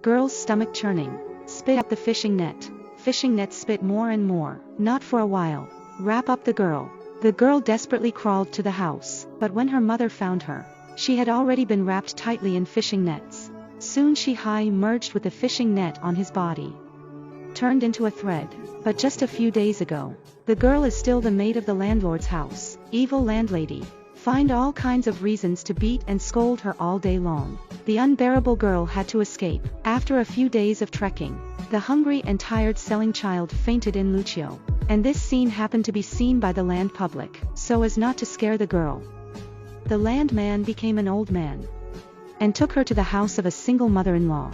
Girl's stomach churning. Spit up the fishing net. Fishing net spit more and more. Not for a while. Wrap up the girl. The girl desperately crawled to the house, but when her mother found her, she had already been wrapped tightly in fishing nets. Soon she merged with the fishing net on his body, turned into a thread. But just a few days ago, the girl is still the maid of the landlord's house. Evil landlady. Find all kinds of reasons to beat and scold her all day long. The unbearable girl had to escape. After a few days of trekking, the hungry and tired selling child fainted in Lucio, and this scene happened to be seen by the land public, so as not to scare the girl. The landman became an old man, and took her to the house of a single mother-in-law.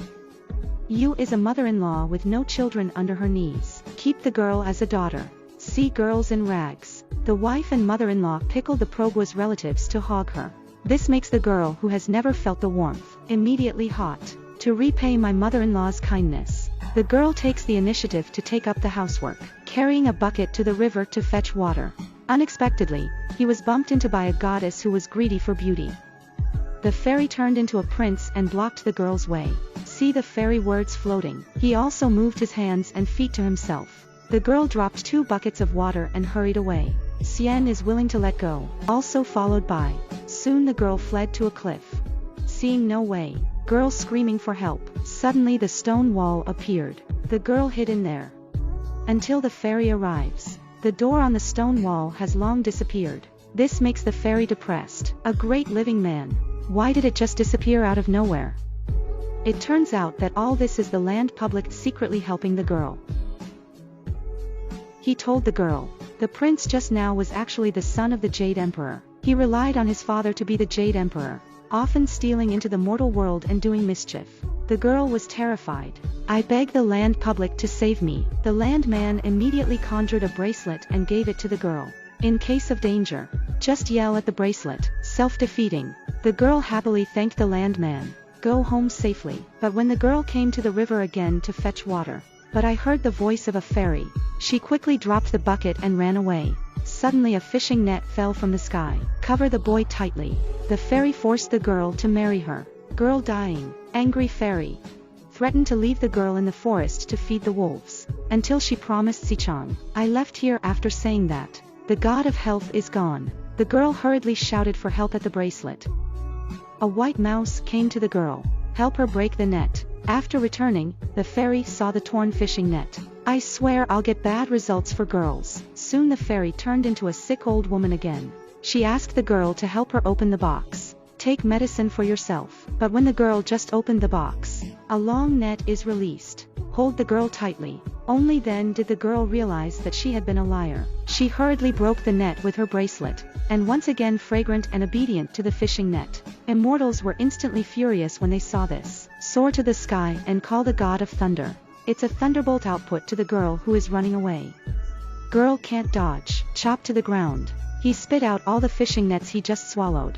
Yu is a mother-in-law with no children under her knees. Keep the girl as a daughter. See girls in rags. The wife and mother-in-law pickle the Progua's relatives to hog her. This makes the girl, who has never felt the warmth, immediately hot. To repay my mother-in-law's kindness, the girl takes the initiative to take up the housework, carrying a bucket to the river to fetch water. Unexpectedly, he was bumped into by a goddess who was greedy for beauty. The fairy turned into a prince and blocked the girl's way. See the fairy words floating. He also moved his hands and feet to himself. The girl dropped 2 buckets of water and hurried away. Xian is willing to let go, also followed by. Soon the girl fled to a cliff. Seeing no way, girl screaming for help. Suddenly the stone wall appeared. The girl hid in there until the fairy arrives. The door on the stone wall has long disappeared. This makes the fairy depressed. A great living man. Why did it just disappear out of nowhere? It turns out that all this is the land public secretly helping the girl. He told the girl, the prince just now was actually the son of the Jade Emperor. He relied on his father to be the Jade Emperor, often stealing into the mortal world and doing mischief. The girl was terrified. I beg the land public to save me. The landman immediately conjured a bracelet and gave it to the girl. In case of danger, just yell at the bracelet. Self-defeating. The girl happily thanked the landman. Go home safely. But when the girl came to the river again to fetch water, but I heard the voice of a fairy. She quickly dropped the bucket and ran away. Suddenly a fishing net fell from the sky. Cover the boy tightly. The fairy forced the girl to marry her. Girl dying. Angry fairy threatened to leave the girl in the forest to feed the wolves, until she promised Sichang. I left here after saying that. The god of health is gone. The girl hurriedly shouted for help at the bracelet. A white mouse came to the girl. Help her break the net. After returning, the fairy saw the torn fishing net. I swear I'll get bad results for girls. Soon the fairy turned into a sick old woman again. She asked the girl to help her open the box. Take medicine for yourself. But when the girl just opened the box, a long net is released. Hold the girl tightly. Only then did the girl realize that she had been a liar. She hurriedly broke the net with her bracelet, and once again fragrant and obedient to the fishing net. Immortals were instantly furious when they saw this. Soar to the sky and call the god of thunder. It's a thunderbolt output to the girl who is running away. Girl can't dodge. Chop to the ground. He spit out all the fishing nets he just swallowed.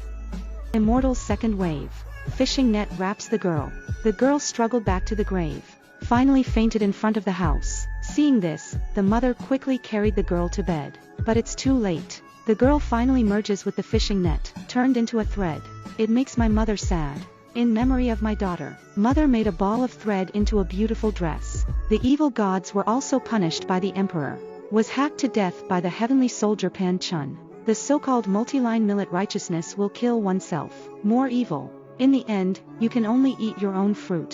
Immortal's second wave. Fishing net wraps the girl. The girl struggled back to the grave. Finally fainted in front of the house. Seeing this, the mother quickly carried the girl to bed. But it's too late. The girl finally merges with the fishing net, turned into a thread. It makes my mother sad. In memory of my daughter, mother made a ball of thread into a beautiful dress. The evil gods were also punished by the emperor. Was hacked to death by the heavenly soldier Pan Chun. The so-called multi-line millet righteousness will kill oneself. More evil. In the end, you can only eat your own fruit.